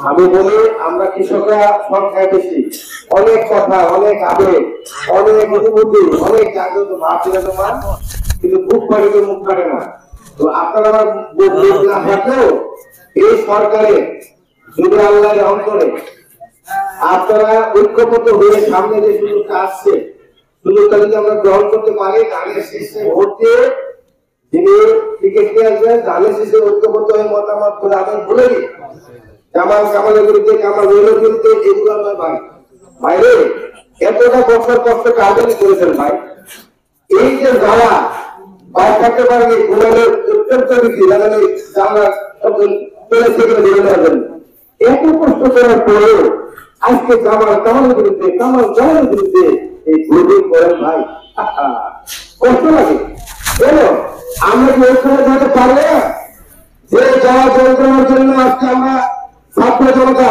আমি বলি আমরা কৃষকরা সংখ্যায় বেশি, অনেক কথা, অনেক আবেগ, অনেক অনুভূতি, অনেক জাগ্রত ভাব ছিল তোমার, কিন্তু বুক পাড়ে তো মুখ পাড়ে না। তো আপনারা আমার বুক না থাকলেও এই সরকারে যদি আল্লাহ রহম করে আপনারা ঐক্যবদ্ধ হয়ে সামনে যে সুযোগটা আসছে, সুযোগটা যদি আমরা গ্রহণ করতে পারি, ধানের শীর্ষে ভোট দিয়ে যিনি টিকিট নিয়ে আসবেন, ধানের শীর্ষে ঐক্যবদ্ধ হয়ে মতামত করে আমি বলে দিই জামাল কামালের বিরুদ্ধে, কামাল রহিমের বিরুদ্ধে, এগুলো নয় ভাই। ভাইরে এতটা বছর কষ্ট কাজে করেছেন ভাই, এই যে যারা বাইরে থাকতে পারেনি ঘুমানোর অত্যন্ত বেশি জানা চলে থেকে বেরো নেওয়ার জন্য এত কষ্ট করার পরেও আজকে জামাল কামালের বিরুদ্ধে, কামাল জামালের বিরুদ্ধে এই ভোটিং করেন ভাই, কষ্ট লাগে। কেন আমরা কি ওইখানে যেতে পারলে যে যাওয়া যন্ত্রণার জন্য আজকে আমরা ছাত্র জনতা,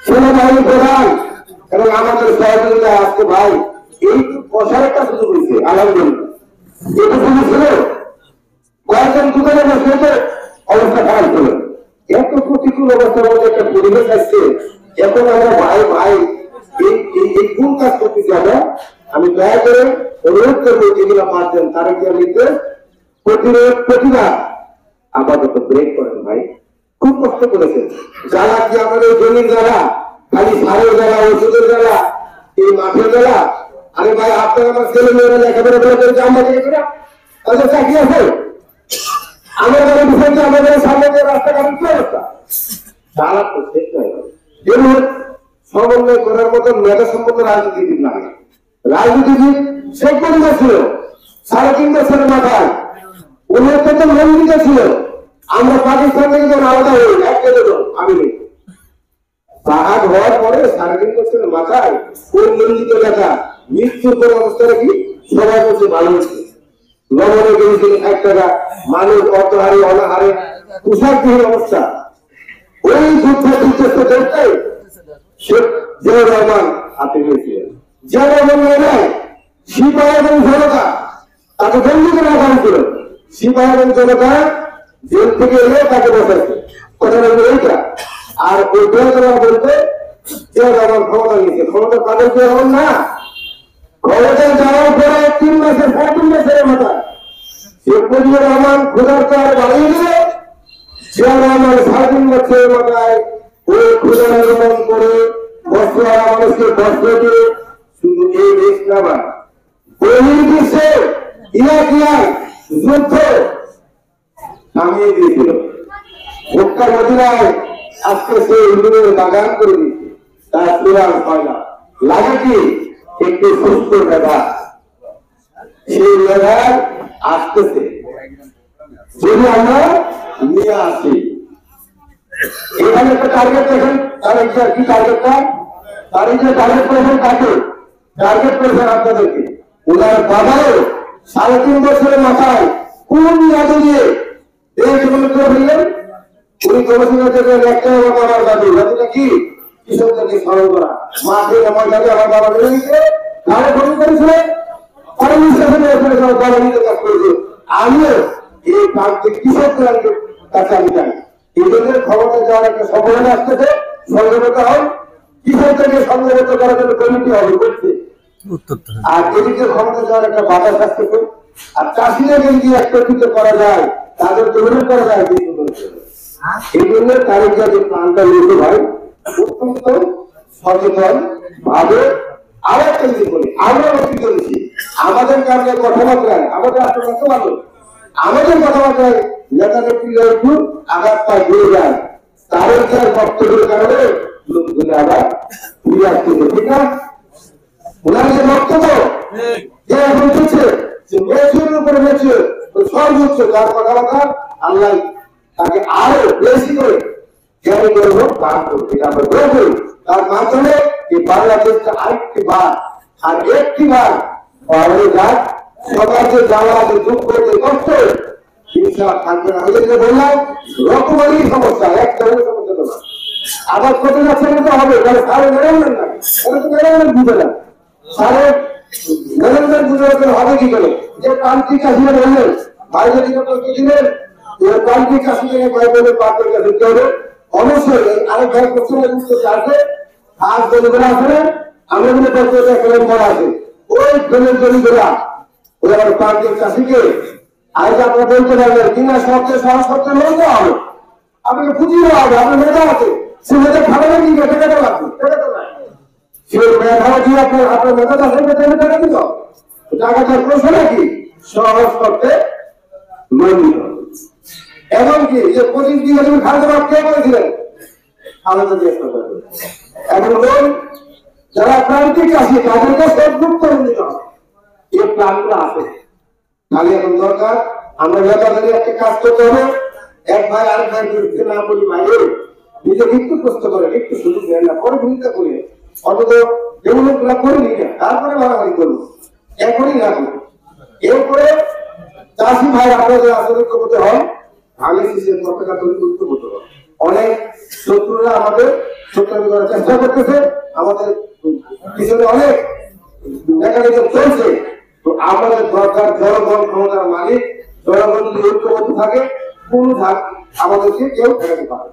সেনাবাহিনী প্রধান এবং আমাদের সহযোগিতা আজকে ভাই এই বসার একটা সুযোগ হয়েছে আলহামদুলিল্লাহ। এটা সুযোগ ছিল কয়েকজন দোকানে বসে অবস্থা খারাপ ছিল, এত প্রতিকূল অবস্থার মধ্যে একটা পরিবেশ আসছে। এখন আমরা ভাই ভাই এই কোন কাজ করতেছি আমরা, আমি দয়া করে অনুরোধ করবো যেগুলো পারছেন তারা কি লিখতে প্রতিবাদ আপাতত ব্রেক করেন ভাই, খুব কষ্ট করেছেন। যারা কি আমাদের জমির যারা, খালি সারের যারা, ওষুধের যারা, এই মাঠের যারা, আরে ভাই আপনার আমার ছেলে মেয়েরা লেখাপড়া করে আমরা তাদের চাকরি আছে, আমাদের বিষয়টা আমাদের সামনে রাস্তাঘাটের কি অবস্থা, তারা তো যেমন সমন্বয় করার মতো মেধা সম্পন্ন রাজনীতিবিদ না, রাজনীতিবিদ শেখ মুজিব ছিল 3.5 বছরের মাথায়, উনি অত্যন্ত মন্দির ছিল। আমরা পাকিস্তান থেকে যখন আলাদা হই একটা আমি পাহাড় হওয়ার পরে 3.5 বছরের মাথায় ওই মন্দির লেখা মৃত্যুর কোন অবস্থাটা কি সবাই বলছে ভালো হচ্ছে, লবণে গেছিল 1 টাকা, মানুষ অর্থহারে অনাহারে পোশাকবিহীন অবস্থা। ওই যুদ্ধ দেখতেই শেখ জিয়াউর রহমান হাতে নিয়েছিলেন। জিয়াউর রহমান সিপাহী এবং জনতা তাকে বন্দী করে রাখা হয়েছিল, সিপাহী এবং জনতা জেল থেকে এলে তাকে বসাইছে, কথা বলবে এইটা। আর ওই জিয়াউর বলতে জিয়াউর রহমান ক্ষমতা নিয়েছে, ক্ষমতা তাদের জিয়াউর রহমান না, ক্ষমতা যাওয়ার পরে 3 মাসের 3.5 বছরের মাথায় শেখ মুজিবুর রহমান ক্ষুধার তার বাড়িয়ে দিলে জিয়াউর রহমান 3.5 বছরের মাথায় ওই ক্ষুধা নির্মাণ করে বস্ত্রহারা মানুষকে বস্ত্র দিয়ে শুধু এই দেশ নামা বহির্বিশ্বে ইরাকিয়ার যুদ্ধ থামিয়ে দিয়েছিল। মক্কা মদিনায় আজকে সে ইন্দুরের বাগান করে দিয়েছে, তার চূড়ান্ত ফয়লা লাগে কি একটি সুস্থ মেধা, সেই মেধা আসতেছে যদি আমরা নিয়ে আসি। এখানে একটা টার্গেট দেখেন, তার কি টার্গেটটা, তার যে টার্গেট করেছেন তাকে টার্গেট করেছেন আপনাদেরকে। ওনার বাবাও 3.5 বছরের মাথায় কোন রাজু দিয়ে দেশ মনে করে ফেললেন, উনি করেছিলেন একটা আমার দাদু, দাদুটা কি কৃষকদেরকে স্মরণ করা, মাঠে আমার দাদু আমার বাবা বেড়ে গেছে তারা গ্রহণ করেছিলেন, আমিও এই প্রান্তিক কৃষকদের কাছে আমি যাই। এদের ক্ষমতা যাওয়ার একটা সম্ভাবনা আসতেছে, সংগঠিত হয় কৃষকদেরকে সংগঠিত করার জন্য কমিটি হবে করছে, আর এদিকে ক্ষমতা যাওয়ার একটা বাধা আসতেছে। আর চাষিদেরকে যদি একত্রিত করা যায়, তাদের তৈরি করা যায়, এই জন্য তারিখটা যে প্ল্যানটা নিতে হয় অত্যন্ত সচেতন ভাবে। আরো একটা জিনিস বলি, আমরা নথি করেছি আমাদের কারণে কথাবার্তায়, আমাদের আত্মবাদ ভালো, আমাদের কথাবার্তায় নেতানেত্রীরা একটু আঘাত পায় ঘুরে যায়, তাদের বক্তব্যের কারণে লোকগুলো আবার ফিরে আসতেছে, ঠিক না? ওনার যে বক্তব্য যে এখন চলছে মেচুরের উপরে মেচুর সর্বোচ্চ যার কথাবার্তা আল্লাহ তাকে আরো বেশি করে জ্ঞানী করবো দান করবো, এটা আমরা গ্রহ করি। তার মাধ্যমে এই বাংলাদেশটা আরেকটি বার আর একটি বার পাওয়া যাক, সমাজে যাওয়া যোগ করতে কষ্ট হিংসা থাকবে না। ওদেরকে বললাম রকমারি সমস্যা, এক ধরনের সমস্যা তো না। আবার কত যাচ্ছে তো হবে, কারণ সারে মেরামলেন না, ওরা তো মেরামলেন বুঝে না, সারে মেরামলেন বুঝে হবে কি করে? যে প্রান্তিক চাষিরা বললেন বাইরে দিকে দিলেন, প্রান্তিক চাষিদের বাইরে পাত্রের কাছে দিতে হবে, অবশ্যই আরেক ভাই প্রশ্নের উত্তর আছে আজ জমিগুলো আছে আমরা কিন্তু প্রত্যেকটা খেলেন বলা আছে ওই খেলেন জমিগুলা ওই আমার প্রান্তিক চাষিকে আজ আপনারা বলতে পারবেন কিনা শব্দে সহজ শব্দে লই দেওয়া হবে আপনাকে বুঝিয়ে দেওয়া হবে আপনার মেধা আছে সে মেধা ভালো না কি টাকা দেওয়া লাগবে টাকা তো নাই সে মেধা দিয়ে আপনার মেধা আছে মেধা টাকা দিল টাকাটার প্রশ্ন নাকি সহজ শব্দে লই দিতে হবে এমনকি যে 25 দিনে তুমি খাদ্য ভাব কে করেছিলেন আলাদা চেষ্টা করবে এখন লোন যারা প্রান্তিক চাষি তাদেরকে সদ্যুপ করে দিতে হবে এই প্ল্যানগুলো আছে খালি এখন দরকার আমরা নেতাদের একটা কাজ করতে হবে এক ভাই আরেক ভাই বিরুদ্ধে না বলি ভাই নিজেকে একটু কষ্ট করে একটু সুযোগ দেন না পরে ভূমিকা করে অন্তত ডেভেলপমেন্ট করে নিয়ে তারপরে মারামারি করবো এখনই রাখবো এরপরে চাষি ভাই আপনাদের আসলে করতে হয় আগে শিশের পতাকা তৈরি করতে হতো অনেক শত্রুরা আমাদের শত্রু করার চেষ্টা করতেছে আমাদের পিছনে অনেক মেকানিজম চলছে তো আমাদের দরকার জনগণ ক্ষমতার মালিক জনগণ যদি ঐক্যবদ্ধ থাকে কোন আমাদেরকে কেউ ফেরাতে পারে